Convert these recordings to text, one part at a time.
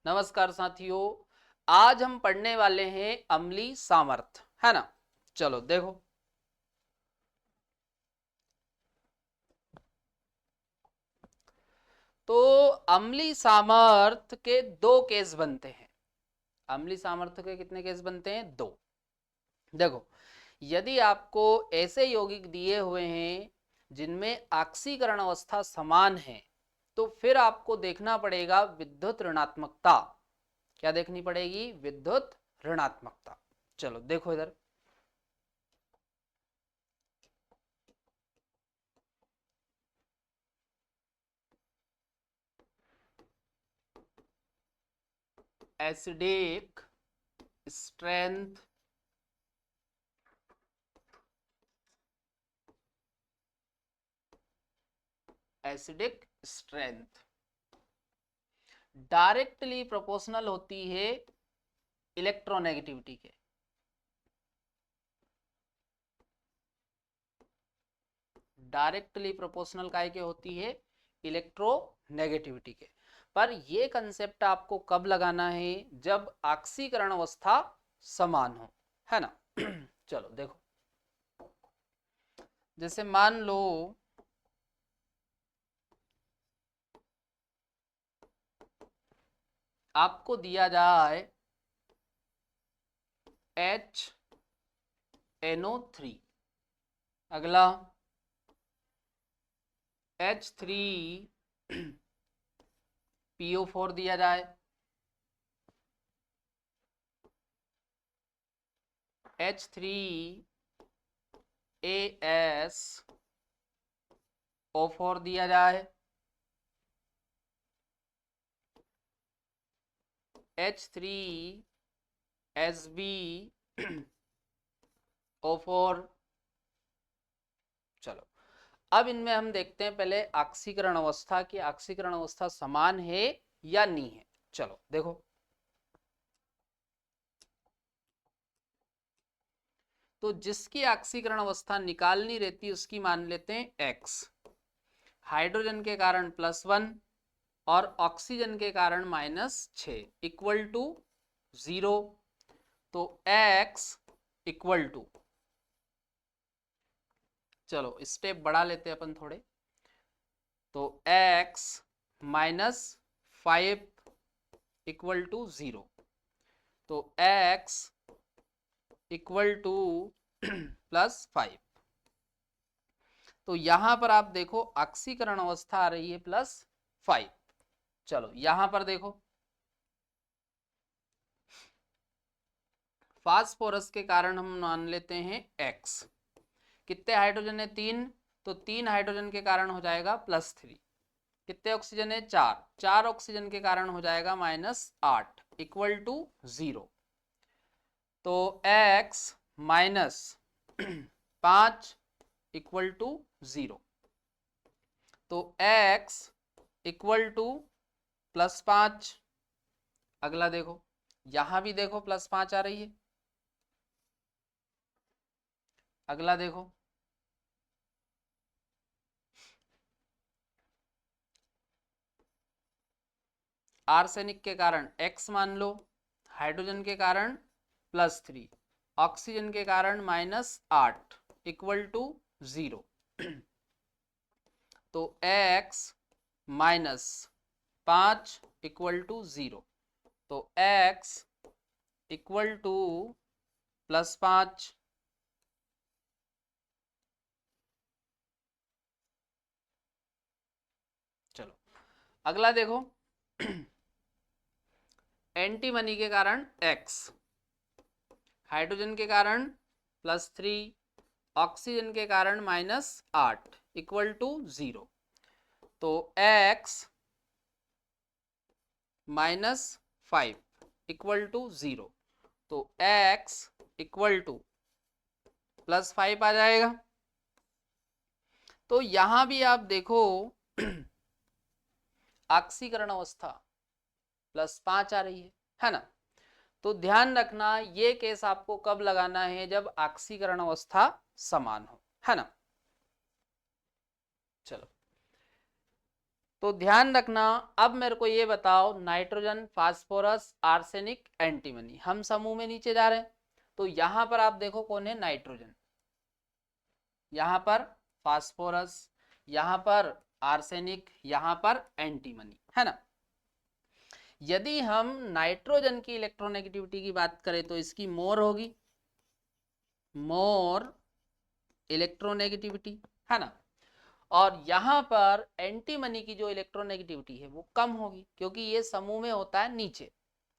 नमस्कार साथियों, आज हम पढ़ने वाले हैं अम्लीय सामर्थ्य, है ना। चलो देखो, तो अम्लीय सामर्थ्य के दो केस बनते हैं। अम्लीय सामर्थ्य के कितने केस बनते हैं? दो। देखो, यदि आपको ऐसे यौगिक दिए हुए हैं जिनमें ऑक्सीकरण अवस्था समान है, तो फिर आपको देखना पड़ेगा विद्युत ऋणात्मकता। क्या देखनी पड़ेगी? विद्युत ऋणात्मकता। चलो देखो इधर, acidic strength acidic strength directly proportional होती है इलेक्ट्रोनेगेटिविटी के। डायरेक्टली प्रोपोर्शनल काय के होती है? इलेक्ट्रोनेगेटिविटी के। पर ये कंसेप्ट आपको कब लगाना है? जब ऑक्सीकरण अवस्था समान हो, है ना। चलो देखो, जैसे मान लो आपको दिया जाए HNO3, अगला H3PO4 दिया जाए, H3AsO4 दिया जाए, H3SbO4। चलो, अब इनमें हम देखते हैं पहले ऑक्सीकरण अवस्था की ऑक्सीकरण अवस्था समान है या नहीं है। चलो देखो, तो जिसकी ऑक्सीकरण अवस्था निकालनी रहती है उसकी मान लेते हैं x, हाइड्रोजन के कारण +1 और ऑक्सीजन के कारण -6 इक्वल टू 0। तो x इक्वल टू, चलो स्टेप बढ़ा लेते हैं अपन थोड़े, तो x -5 इक्वल टू 0। तो x इक्वल टू +5। तो यहां पर आप देखो ऑक्सीकरण अवस्था आ रही है +5। चलो यहां पर देखो, फास्फोरस के कारण हम मान लेते हैं x। कितने हाइड्रोजन है? 3। तो 3 हाइड्रोजन के कारण हो जाएगा +3। कितने ऑक्सीजन है? 4। 4 ऑक्सीजन के कारण हो जाएगा -8 इक्वल टू 0। तो x -5 इक्वल टू 0। तो x इक्वल टू +5। अगला देखो, यहां भी देखो +5 आ रही है। अगला देखो, आर्सेनिक के कारण x मान लो, हाइड्रोजन के कारण +3, ऑक्सीजन के कारण -8 इक्वल टू 0। तो x -5 इक्वल टू 0। तो x इक्वल टू +5। चलो अगला देखो, एंटीमनी के कारण x, हाइड्रोजन के कारण +3, ऑक्सीजन के कारण -8 इक्वल टू 0। तो x -5 इक्वल टू 0। तो x इक्वल टू +5 आ जाएगा। तो यहां भी आप देखो ऑक्सीकरण अवस्था +5 आ रही है ना। तो ध्यान रखना ये केस आपको कब लगाना है? जब ऑक्सीकरण अवस्था समान हो, है ना। चलो, तो ध्यान रखना। अब मेरे को ये बताओ, नाइट्रोजन, फास्फोरस, आर्सेनिक, एंटीमनी, हम समूह में नीचे जा रहे हैं। तो यहां पर आप देखो कौन है, नाइट्रोजन, यहां पर फास्फोरस, यहां पर आर्सेनिक, यहां पर एंटीमनी, है ना। यदि हम नाइट्रोजन की इलेक्ट्रोनेगेटिविटी की बात करें तो इसकी मोर होगी, मोर इलेक्ट्रोनेगेटिविटी, है ना। और यहां पर एंटीमनी की जो इलेक्ट्रोनेगेटिविटी है वो कम होगी, क्योंकि ये समूह में होता है नीचे।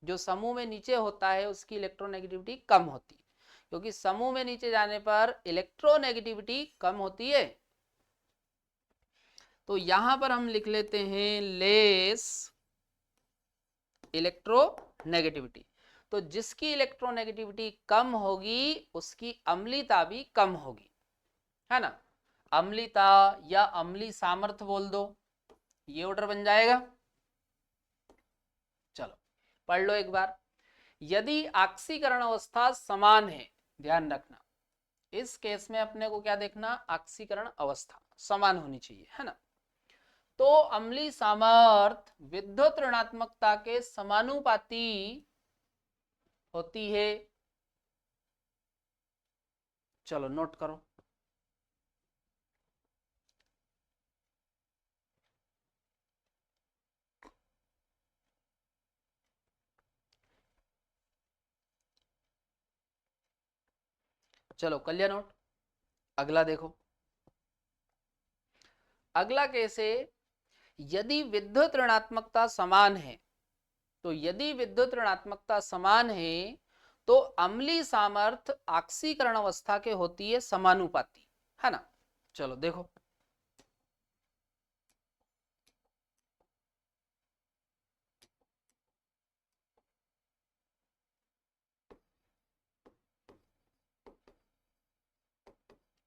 जो समूह में नीचे होता है उसकी इलेक्ट्रोनेगेटिविटी कम होती है, क्योंकि समूह में नीचे जाने पर इलेक्ट्रोनेगेटिविटी कम होती है। तो यहां पर हम लिख लेते हैं लेस इलेक्ट्रोनेगेटिविटी। तो जिसकी इलेक्ट्रोनेगेटिविटी कम होगी उसकी अम्लीता भी कम होगी, है ना। अम्लीता या अम्लीय सामर्थ्य बोल दो, ये ऑर्डर बन जाएगा। चलो पढ़ लो एक बार। यदि ऑक्सीकरण अवस्था समान है, ध्यान रखना इस केस में अपने को क्या देखना, ऑक्सीकरण अवस्था समान होनी चाहिए, है ना। तो अम्लीय सामर्थ्य विद्युत ऋणात्मकता के समानुपाती होती है। चलो नोट करो। चलो कर लिया नोट। अगला देखो, अगला केस है, यदि विद्युत ऋणात्मकता समान है, तो यदि विद्युत ऋणात्मकता समान है तो अम्लीय सामर्थ्य ऑक्सीकरण अवस्था के होती है समानुपाती, है ना। चलो देखो,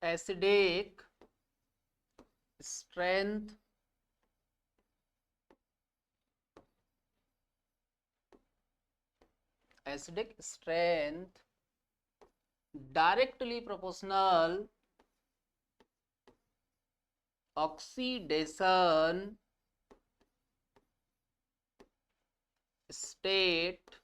acidic strength directly proportional oxidation state,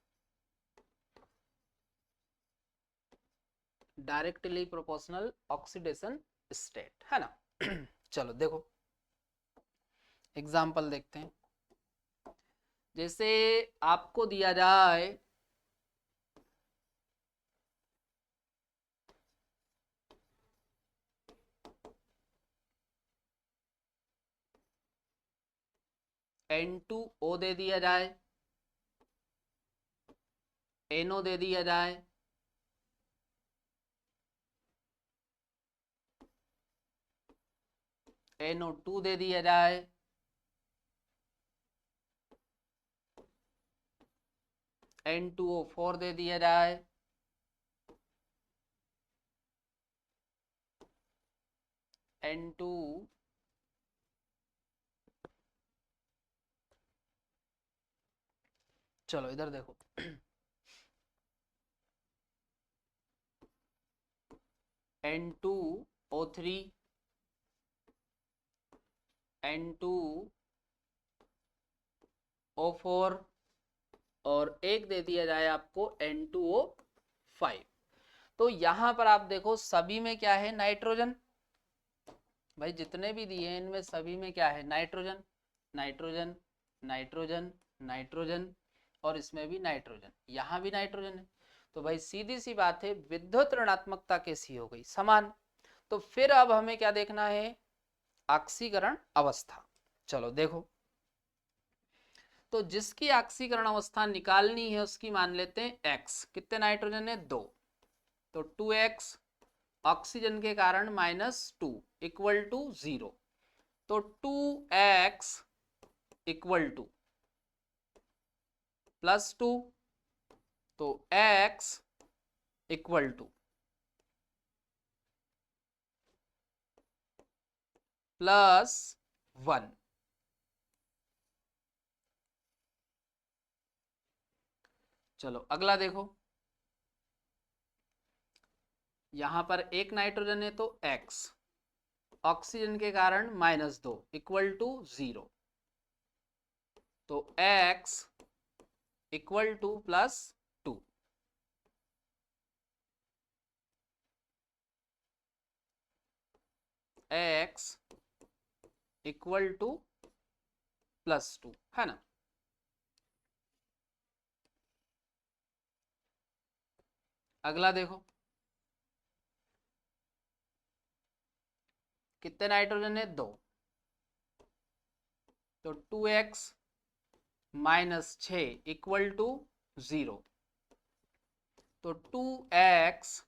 directly proportional oxidation state, है ना। चलो देखो एग्जाम्पल देखते हैं। जैसे आपको दिया जाए N2O दे दिया जाए, NO दे दिया जाए, NO2 दे दिया जाए, N2O4 दे दिया जाए, N2 चलो इधर देखो, N2O3, N2O4 और एक दे दिया जाए आपको N2O5। तो यहां पर आप देखो सभी में क्या है, नाइट्रोजन। भाई जितने भी दिए हैं इनमें सभी में क्या है, नाइट्रोजन, नाइट्रोजन, नाइट्रोजन, नाइट्रोजन, और इसमें भी नाइट्रोजन, यहां भी नाइट्रोजन है। तो भाई सीधी सी बात है, विद्युत ऋणात्मकता कैसी हो गई, समान। तो फिर अब हमें क्या देखना है, ऑक्सीकरण अवस्था। चलो देखो, तो जिसकी ऑक्सीकरण अवस्था निकालनी है उसकी मान लेते हैं एक्स, कितने नाइट्रोजन है, 2, तो 2x ऑक्सीजन के कारण -2 इक्वल टू 0। तो 2x इक्वल टू +2, तो x इक्वल टू +1। चलो अगला देखो, यहां पर एक नाइट्रोजन है तो x ऑक्सीजन के कारण -2 इक्वल टू 0। तो x equal two plus 2, x equal two plus 2, है ना। अगला देखो, कितने नाइट्रोजन है, 2, तो 2x माइनस 6 इक्वल टू 0, तो 2x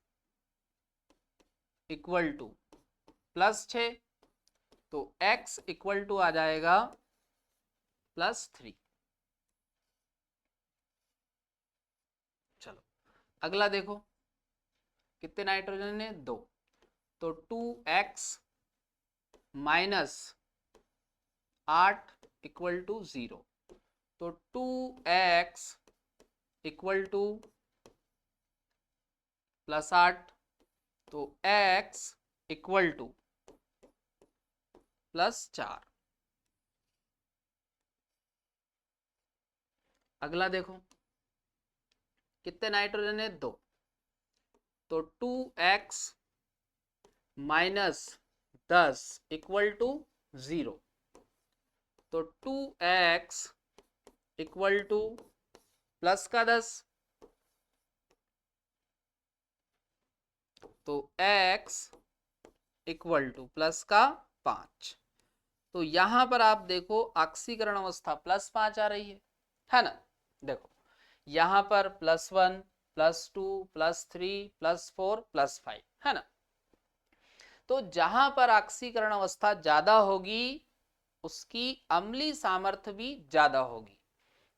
इक्वल टू प्लस 6, तो x इक्वल टू आ जाएगा प्लस 3। चलो अगला देखो, कितने नाइट्रोजन है, 2, तो 2x माइनस 8 इक्वल टू 0, तो 2x इक्वल टू प्लस 8, तो x इक्वल टू प्लस 4। अगला देखो, कितने नाइट्रोजन है, 2, तो 2x माइनस 10 इक्वल टू 0, तो 2x इक्वल टू प्लस का 10, तो x इक्वल टू प्लस का 5। तो यहां पर आप देखो ऑक्सीकरण अवस्था +5 आ रही है ना। देखो यहां पर +1 +2 +3 +4 +5, है ना। तो जहां पर ऑक्सीकरण अवस्था ज्यादा होगी उसकी अम्लीय सामर्थ्य भी ज्यादा होगी,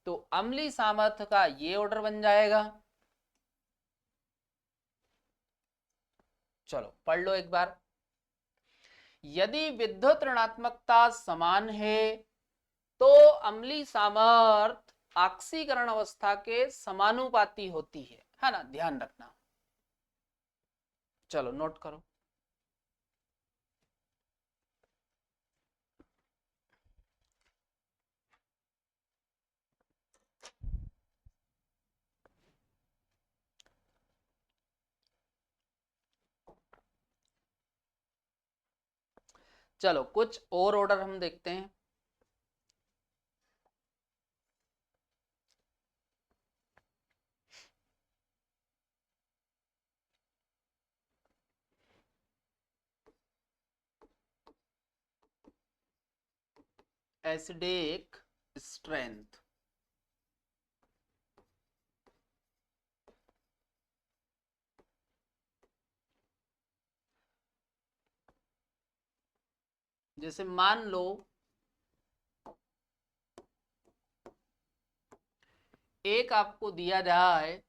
तो अम्लीय सामर्थ्य का ये ऑर्डर बन जाएगा। चलो पढ़ लो एक बार। यदि विद्युत ऋणात्मकता समान है तो अम्लीय सामर्थ्य ऑक्सीकरण अवस्था के समानुपाती होती है ना, ध्यान रखना। चलो नोट करो। चलो कुछ और ऑर्डर हम देखते हैं। एसिडिक स्ट्रेंथ, जैसे मान लो एक आपको दिया जाए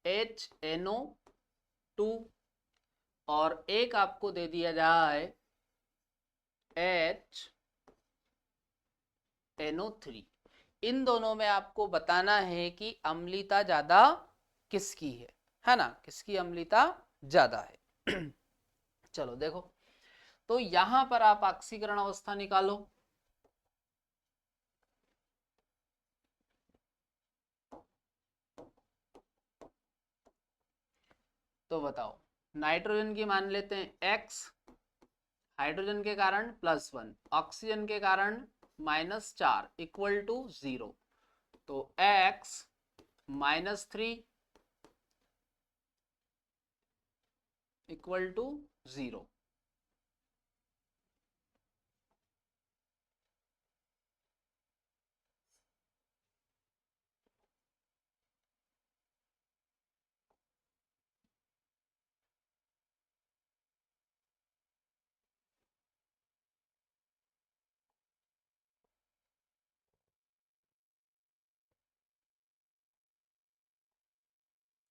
HNO2 और एक आपको दे दिया जाए HNO3। इन दोनों में आपको बताना है कि अम्लीयता ज्यादा किसकी है ना, किसकी अम्लीयता ज्यादा है। चलो देखो, तो यहां पर आप ऑक्सीकरण अवस्था निकालो। तो बताओ, नाइट्रोजन की मान लेते हैं x, हाइड्रोजन के कारण +1, ऑक्सीजन के कारण -4 इक्वल टू 0, तो x -3 इक्वल टू 0।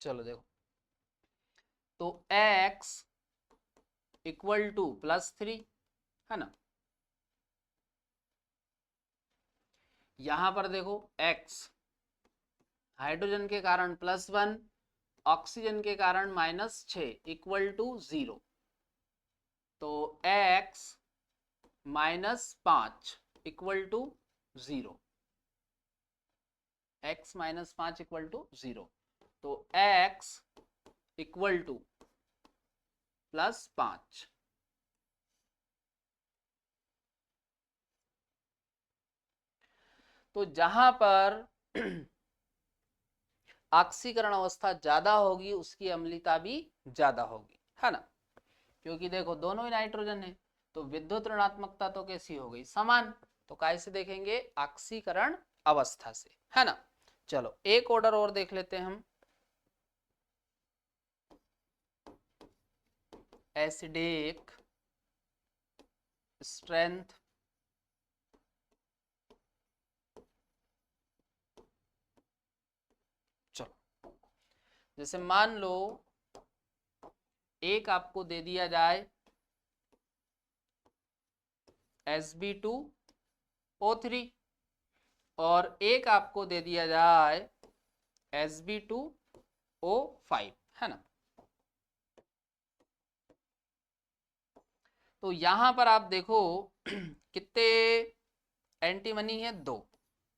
चलो देखो, तो x इक्वल टू +3, है ना। यहां पर देखो x हाइड्रोजन के कारण +1, ऑक्सीजन के कारण -6 इक्वल टू 0, तो x -5 equal to 0, x minus 5 equal to 0, तो x इक्वल टू +5। तो जहां पर ऑक्सीकरण अवस्था ज्यादा होगी उसकी अम्लता भी ज्यादा होगी, है ना, क्योंकि देखो दोनों ही नाइट्रोजन है, तो विद्युत ऋणात्मकता तो कैसी हो गई, समान। तो कैसे देखेंगे, ऑक्सीकरण अवस्था से, है ना। चलो एक ऑर्डर और देख लेते हैं हम, एसिडिक स्ट्रेंथ चलो जैसे मान लो एक आपको दे दिया जाए Sb2O3 और एक आपको दे दिया जाए Sb2O5, है ना। तो यहां पर आप देखो कितने एंटीमनी है, 2,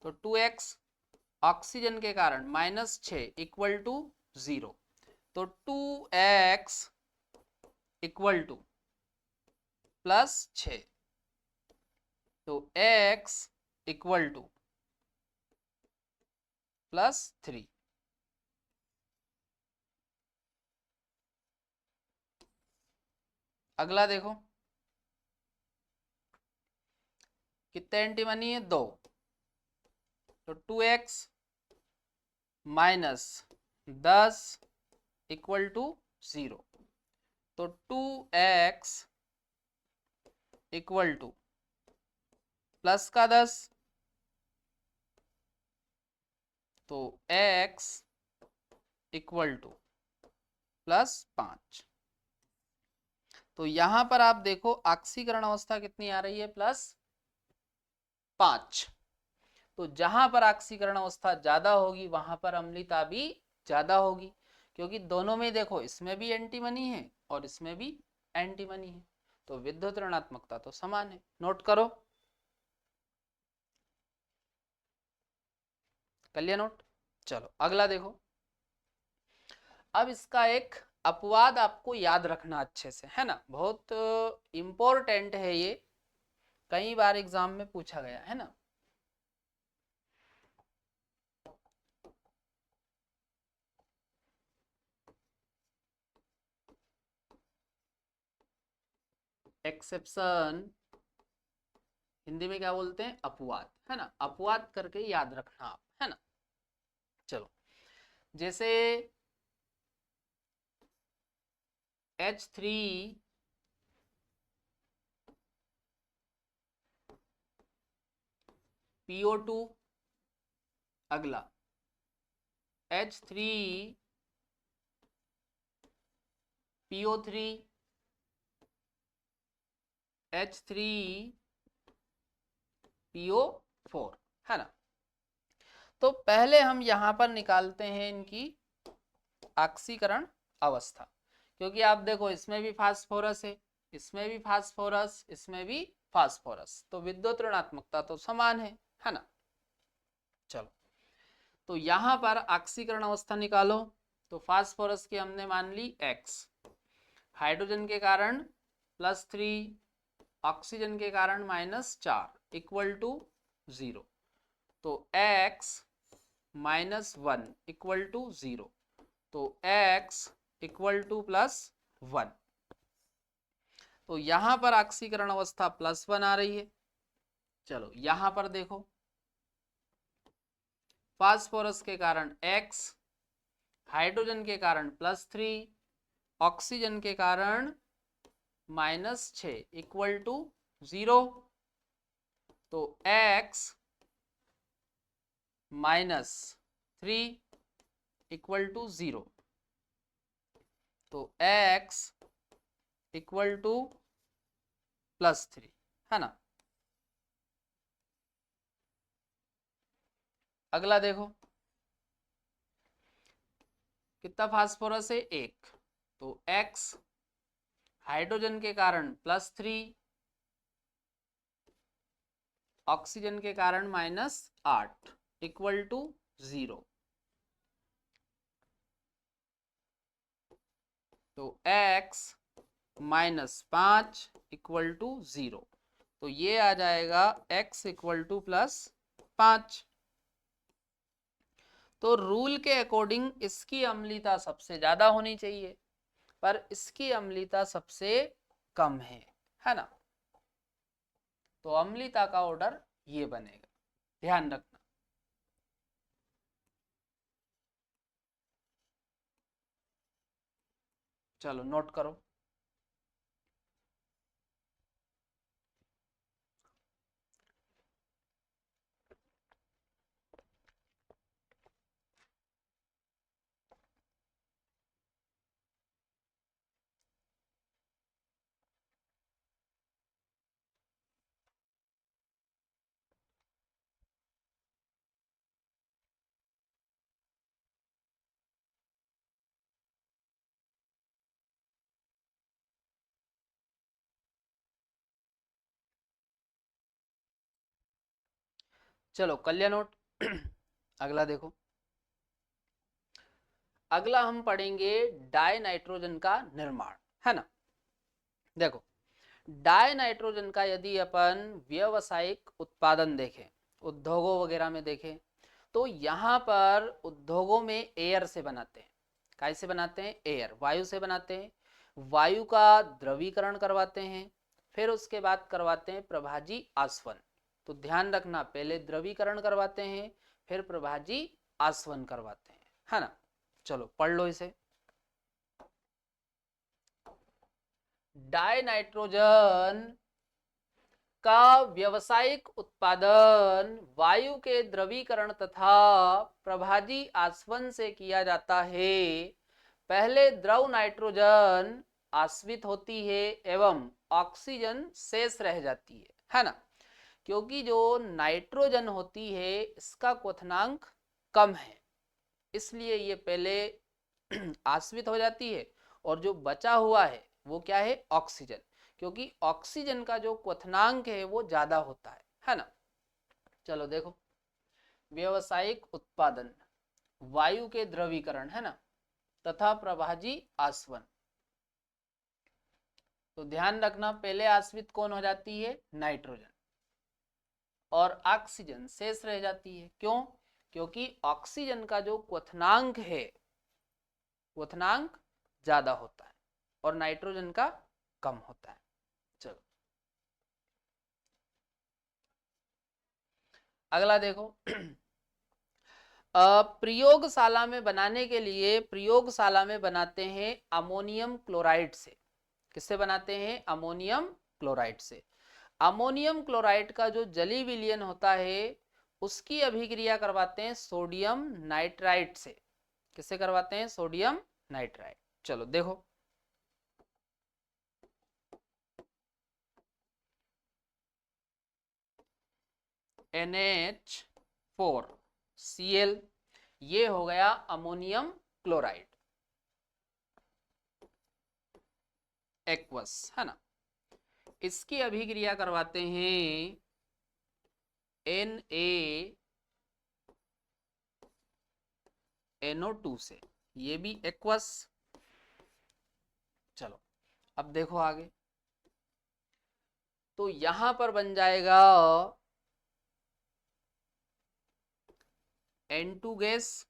तो 2x ऑक्सीजन के कारण -6 इक्वल टू 0, तो 2x इक्वल टू +6, तो x इक्वल टू +3। अगला देखो कितने एंटीमनी है, 2, तो 2x माइनस 10 इक्वल टू 0, तो 2x इक्वल टू प्लस का 10, तो x इक्वल टू +5। तो यहां पर आप देखो ऑक्सीकरण अवस्था कितनी आ रही है, +5। तो जहां पर ऑक्सीकरण अवस्था ज्यादा होगी वहां पर अम्लता भी ज्यादा होगी, क्योंकि दोनों में देखो इसमें भी एंटीमनी है और इसमें भी एंटीमनी है, तो विद्युत ऋणात्मकता तो समान है। नोट करो, कर लिया नोट। चलो अगला देखो, अब इसका एक अपवाद आपको याद रखना अच्छे से, है ना, बहुत इंपॉर्टेंट है ये, कई बार एग्जाम में पूछा गया है ना। एक्सेप्शन हिंदी में क्या बोलते हैं, अपवाद, है ना, अपवाद करके याद रखना आप, है ना। चलो जैसे H3 PO2, अगला H3 PO3, H3 PO4, है ना। तो पहले हम यहां पर निकालते हैं इनकी ऑक्सीकरण अवस्था, क्योंकि आप देखो इसमें भी फास्फोरस है, इसमें भी फास्फोरस, इसमें भी फास्फोरस, तो विद्युत ऋणात्मकता तो समान है ना। चलो तो यहां पर ऑक्सीकरण अवस्था निकालो, तो फास्फोरस की हमने मान ली x, हाइड्रोजन के कारण +3, ऑक्सीजन के कारण -4 इक्वल टू 0, तो x -1 इक्वल टू 0, तो x इक्वल टू +1। तो यहां पर ऑक्सीकरण अवस्था +1 आ रही है। चलो यहां पर देखो फास्फोरस के कारण x, हाइड्रोजन के कारण +3, ऑक्सीजन के कारण -6 इक्वल टू 0, तो x -3 इक्वल टू 0, तो x इक्वल टू +3, है ना। अगला देखो कितना फास्फोरस है, 1, तो x हाइड्रोजन के कारण +3, ऑक्सीजन के कारण -8 इक्वल टू 0। तो x -5 इक्वल टू 0। तो ये आ जाएगा x इक्वल टू +5। तो रूल के अकॉर्डिंग इसकी अम्लता सबसे ज्यादा होनी चाहिए, पर इसकी अम्लता सबसे कम है ना। तो अम्लता का ऑर्डर ये बनेगा, ध्यान रखना। चलो नोट करो। चलो कर लिया नोट। अगला देखो, अगला हम पढ़ेंगे डाई नाइट्रोजन का निर्माण, है ना। देखो, डाई नाइट्रोजन का यदि अपन व्यावसायिक उत्पादन देखें, उद्योगों वगैरह में देखें, तो यहाँ पर उद्योगों में एयर से बनाते हैं। कैसे बनाते हैं? एयर, वायु से बनाते हैं। वायु का द्रवीकरण करवाते हैं, फिर उसके बाद करवाते हैं प्रभाजी आसवन। तो ध्यान रखना, पहले द्रवीकरण करवाते हैं, फिर प्रभाजी आसवन करवाते हैं, है ना। चलो पढ़ लो इसे। डाई नाइट्रोजन का व्यावसायिक उत्पादन वायु के द्रवीकरण तथा प्रभाजी आसवन से किया जाता है। पहले द्रव नाइट्रोजन आश्वित होती है एवं ऑक्सीजन शेष रह जाती है ना। क्योंकि जो नाइट्रोजन होती है इसका क्वथनांक कम है, इसलिए ये पहले आश्वित हो जाती है, और जो बचा हुआ है वो क्या है? ऑक्सीजन। क्योंकि ऑक्सीजन का जो क्वथनांक है वो ज्यादा होता है ना। चलो देखो, व्यावसायिक उत्पादन, वायु के द्रवीकरण, है ना, तथा प्रभाजी आसवन। तो ध्यान रखना, पहले आश्वित कौन हो जाती है? नाइट्रोजन, और ऑक्सीजन शेष रह जाती है। क्यों? क्योंकि ऑक्सीजन का जो क्वथनांक है, क्वथनांक ज्यादा होता है और नाइट्रोजन का कम होता है। चलो अगला देखो। प्रयोगशाला में बनाने के लिए, प्रयोगशाला में बनाते हैं अमोनियम क्लोराइड से। किससे बनाते हैं? अमोनियम क्लोराइड से। अमोनियम क्लोराइड का जो जलीय विलयन होता है उसकी अभिक्रिया करवाते हैं सोडियम नाइट्राइट से। किससे करवाते हैं? Sodium nitrite. चलो देखो, NH4Cl, ये हो गया अमोनियम क्लोराइड एक्वस, है ना। इसकी अभिक्रिया करवाते हैं NaNO2 से, ये भी एक्वस। चलो अब देखो आगे, तो यहां पर बन जाएगा N2 gas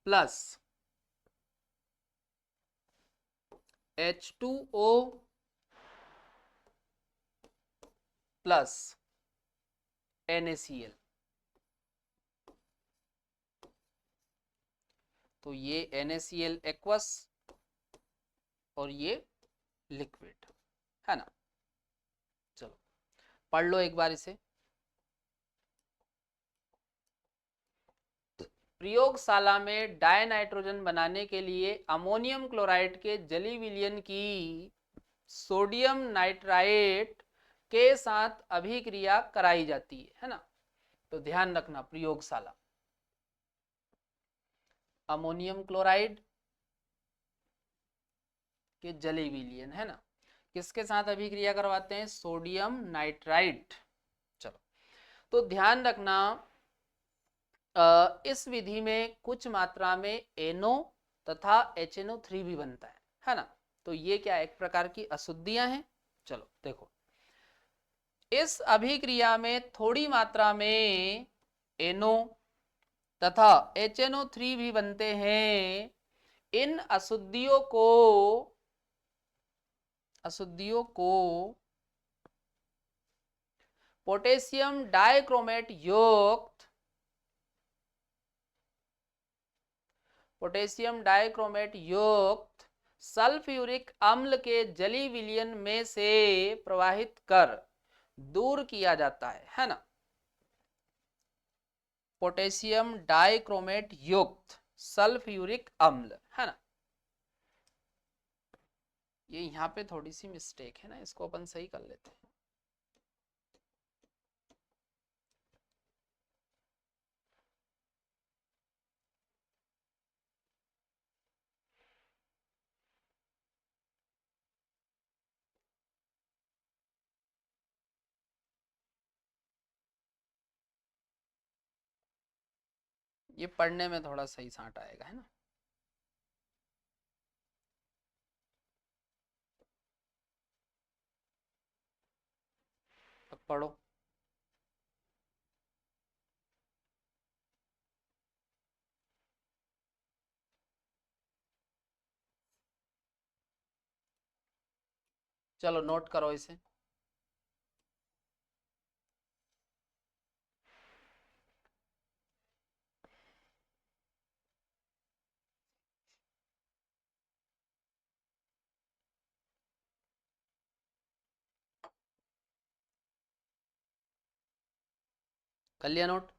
plus H2O plus NaCl। तो ये NaCl एक्वस और ये लिक्विड, है ना। चलो पढ़ लो एक बार इसे। प्रयोगशाला में डाई नाइट्रोजन बनाने के लिए अमोनियम क्लोराइड के जलीय विलयन की सोडियम नाइट्राइट के साथ अभिक्रिया कराई जाती है ना। तो ध्यान रखना, प्रयोगशाला, अमोनियम क्लोराइड के जलीय विलयन, है ना, किसके साथ अभिक्रिया करवाते हैं? Sodium nitrite. चलो, तो ध्यान रखना इस विधि में कुछ मात्रा में NO तथा HNO3 भी बनता है ना। तो ये क्या एक प्रकार की अशुद्धियां हैं। चलो देखो, इस अभिक्रिया में थोड़ी मात्रा में NO तथा HNO3 भी बनते हैं। इन अशुद्धियों को पोटेशियम डाइक्रोमेट युक्त सल्फ्यूरिक अम्ल के जलीय विलयन में से प्रवाहित कर दूर किया जाता है ना। पोटेशियम डाइक्रोमेट युक्त सल्फ्यूरिक अम्ल, है ना। ये यहाँ पे थोड़ी सी मिस्टेक है ना, इसको अपन सही कर लेते हैं। ये पढ़ने में थोड़ा सही साट आएगा, है ना। अब पढ़ो। चलो नोट करो इसे। कर लिया नोट।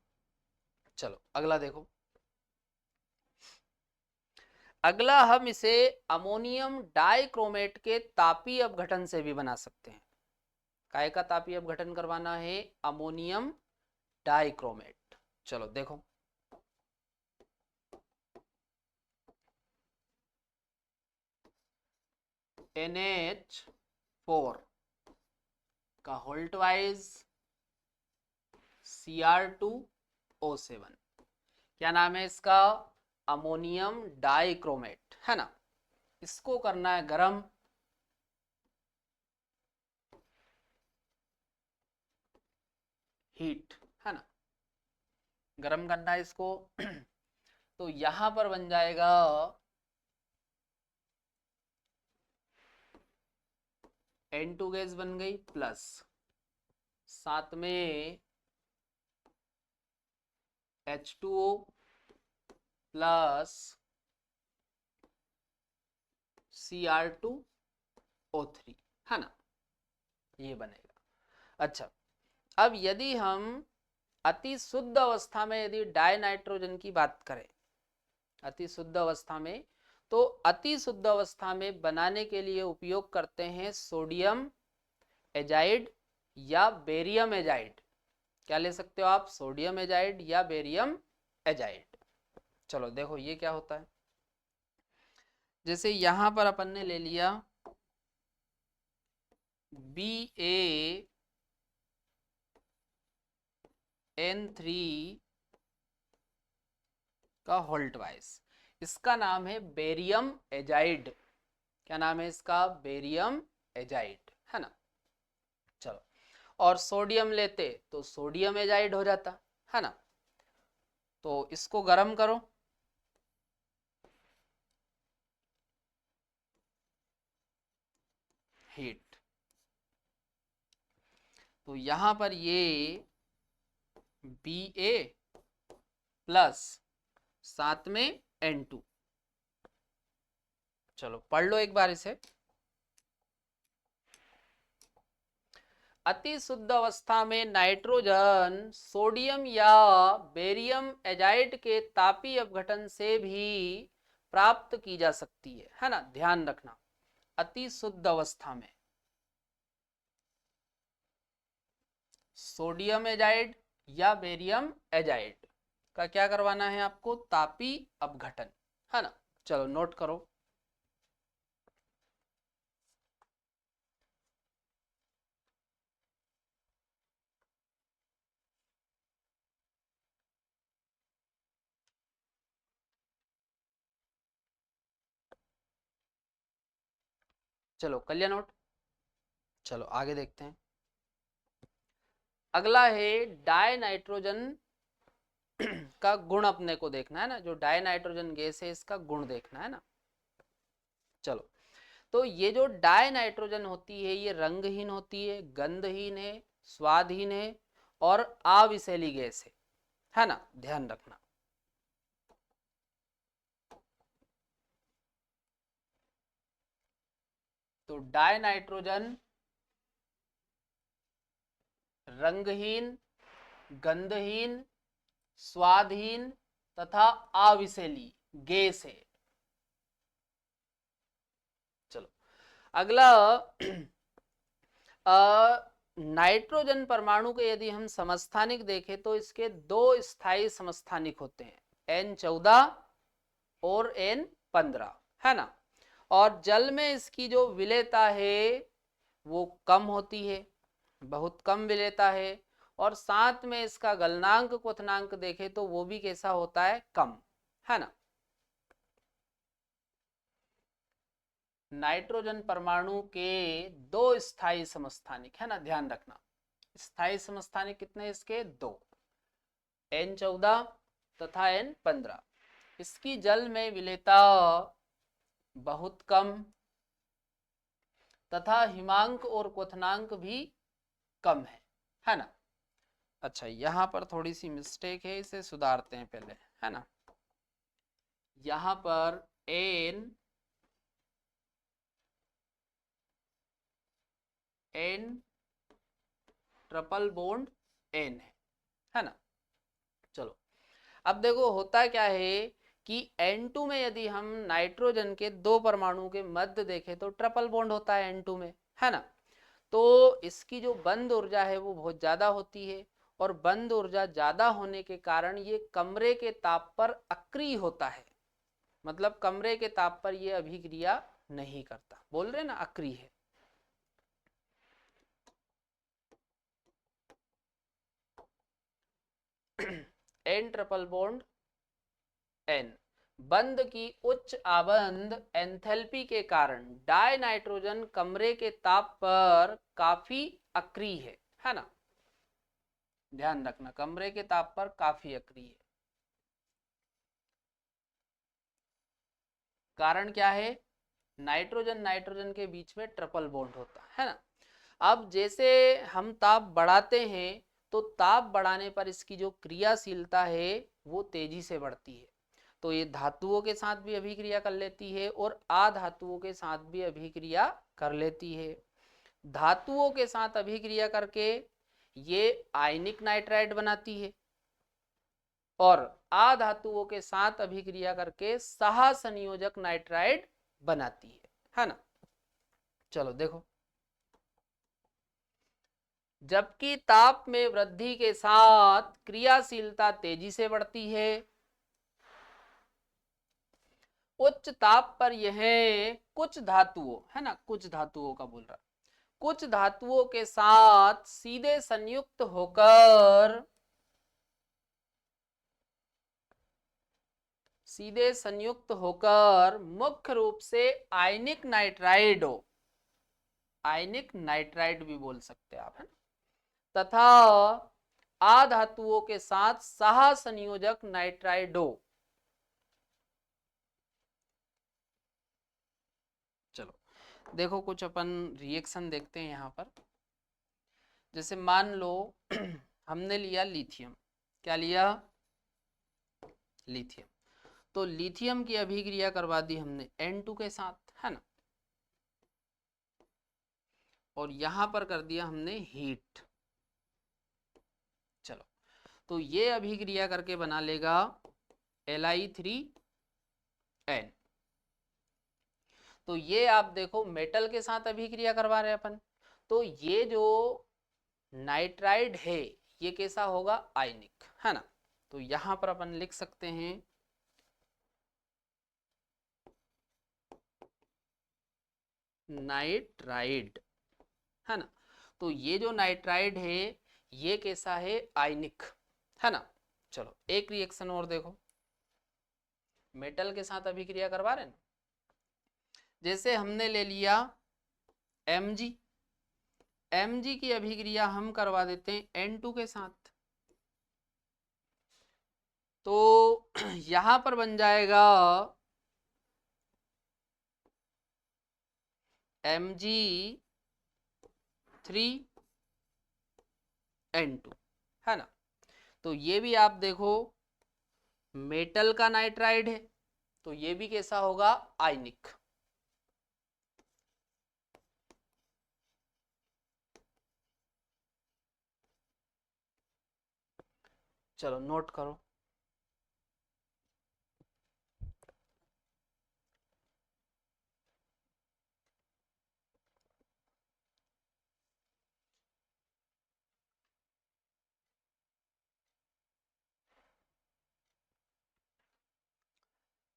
चलो अगला देखो। अगला हम इसे अमोनियम डाइक्रोमेट के तापीय अपघटन से भी बना सकते हैं। काय का तापीय अपघटन करवाना है? Ammonium dichromate. चलो देखो, NH4 का होल्ट वाइज Cr2O7, क्या नाम है इसका? अमोनियम डाइक्रोमेट, है ना। इसको करना है गरम। हीट, है ना, गरम करना है इसको। तो यहां पर बन जाएगा N2 गैस बन गई, प्लस साथ में H2O प्लस Cr2O3, है ना, ये बनेगा। अच्छा, अब यदि हम अति शुद्ध अवस्था में यदि डाई नाइट्रोजन की बात करें, अति शुद्ध अवस्था में, तो अति शुद्ध अवस्था में बनाने के लिए उपयोग करते हैं सोडियम एजाइड या बेरियम एजाइड। क्या ले सकते हो आप? सोडियम एजाइड या बेरियम एजाइड। चलो देखो ये क्या होता है। जैसे यहां पर अपन ने ले लिया BaN3 का होल्ट वाइज, इसका नाम है बेरियम एजाइड। क्या नाम है इसका? बेरियम एजाइड, है ना। चलो, और सोडियम लेते तो सोडियम एजाइड हो जाता, है ना। तो इसको गर्म करो। हीट। तो यहां पर ये Ba प्लस साथ में N2। चलो पढ़ लो एक बार इसे। अति शुद्ध अवस्था में नाइट्रोजन सोडियम या बेरियम एजाइड के तापीय अपघटन से भी प्राप्त की जा सकती है ना। ध्यान रखना, अति शुद्ध अवस्था में सोडियम एजाइड या बेरियम एजाइड का क्या करवाना है आपको? तापीय अपघटन, है ना। चलो नोट करो। चलो कर लिया नोट। चलो आगे देखते हैं। अगला है डाई नाइट्रोजन का गुण अपने को देखना है ना, जो डाई नाइट्रोजन गैस है इसका गुण देखना है ना। चलो, तो ये जो डाई नाइट्रोजन होती है ये रंगहीन होती है, गंधहीन है, स्वादहीन है और अविषैली गैस है ना, ध्यान रखना। तो डाई नाइट्रोजन रंगहीन, गंधहीन, स्वादहीन तथा अविषैली गैस है। चलो अगला, नाइट्रोजन परमाणु के यदि हम समस्थानिक देखें तो इसके दो स्थायी समस्थानिक होते हैं, N14 और N15, है ना। और जल में इसकी जो विलेयता है वो कम होती है, बहुत कम विलेयता है। और साथ में इसका गलनांक क्वथनांक देखें तो वो भी कैसा होता है, कम, है ना। नाइट्रोजन परमाणु के दो स्थायी समस्थानिक है ना, ध्यान रखना। स्थायी समस्थानिक कितने इसके, दो, N14 तथा N15। इसकी जल में विलेयता बहुत कम तथा हिमांक और क्वथनांक भी कम है ना। अच्छा, यहां पर थोड़ी सी मिस्टेक है, इसे सुधारते हैं पहले, है ना। यहां पर N ट्रिपल बॉन्ड N है ना। चलो अब देखो होता क्या है कि N2 में यदि हम नाइट्रोजन के दो परमाणु के मध्य देखें तो ट्रिपल बॉन्ड होता है N2 में, है ना। तो इसकी जो बंद ऊर्जा है वो बहुत ज्यादा होती है, और बंद ऊर्जा ज्यादा होने के कारण ये कमरे के ताप पर अक्रिय होता है, मतलब कमरे के ताप पर ये अभिक्रिया नहीं करता, बोल रहे ना अक्रिय है। N ट्रिपल बॉन्ड N बंद की उच्च आबंद एंथैल्पी के कारण डाई नाइट्रोजन कमरे के ताप पर काफी अक्रिय है ना। ध्यान रखना, कमरे के ताप पर काफी अक्रिय है। कारण क्या है, नाइट्रोजन नाइट्रोजन के बीच में ट्रिपल बॉन्ड होता है ना। अब जैसे हम ताप बढ़ाते हैं तो ताप बढ़ाने पर इसकी जो क्रियाशीलता है वो तेजी से बढ़ती है। तो ये धातुओं के साथ भी अभिक्रिया कर लेती है और अधातुओं के साथ भी अभिक्रिया कर लेती है। धातुओं के साथ अभिक्रिया करके ये आयनिक नाइट्राइड बनाती है और अधातुओं के साथ अभिक्रिया करके सह संयोजक नाइट्राइड बनाती है ना। चलो देखो, जबकि ताप में वृद्धि के साथ क्रियाशीलता तेजी से बढ़ती है, उच्च ताप पर यह कुछ धातुओं, है ना, कुछ धातुओं का बोल रहा, कुछ धातुओं के साथ सीधे संयुक्त होकर मुख्य रूप से आयनिक नाइट्राइड भी बोल सकते हैं आप, है ना, तथा अधातुओं के साथ सह संयोजक नाइट्राइडो। चलो देखो कुछ अपन रिएक्शन देखते हैं यहाँ पर। जैसे मान लो हमने लिया लिथियम, क्या लिया, लिथियम। तो लिथियम की अभिक्रिया करवा दी हमने N2 के साथ, है ना, और यहां पर कर दिया हमने हीट। चलो तो ये अभिक्रिया करके बना लेगा Li3n। तो ये आप देखो मेटल के साथ अभिक्रिया करवा रहे हैं अपन, तो ये जो नाइट्राइड है ये कैसा होगा, आयनिक, है ना। तो यहां पर अपन लिख सकते हैं नाइट्राइड, है ना। तो ये जो नाइट्राइड है ये कैसा है, आयनिक, है ना। चलो एक रिएक्शन और देखो, मेटल के साथ अभिक्रिया करवा रहे हैं। जैसे हमने ले लिया Mg, Mg की अभिक्रिया हम करवा देते हैं N2 के साथ, तो यहां पर बन जाएगा Mg3N2, है ना। तो ये भी आप देखो मेटल का नाइट्राइड है, तो ये भी कैसा होगा, आयनिक। चलो नोट करो।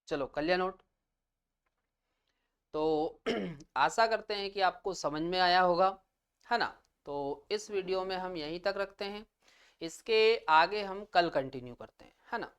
चलो कर लिया नोट। तो आशा करते हैं कि आपको समझ में आया होगा, है ना। तो इस वीडियो में हम यहीं तक रखते हैं, इसके आगे हम कल कंटिन्यू करते हैं, है ना।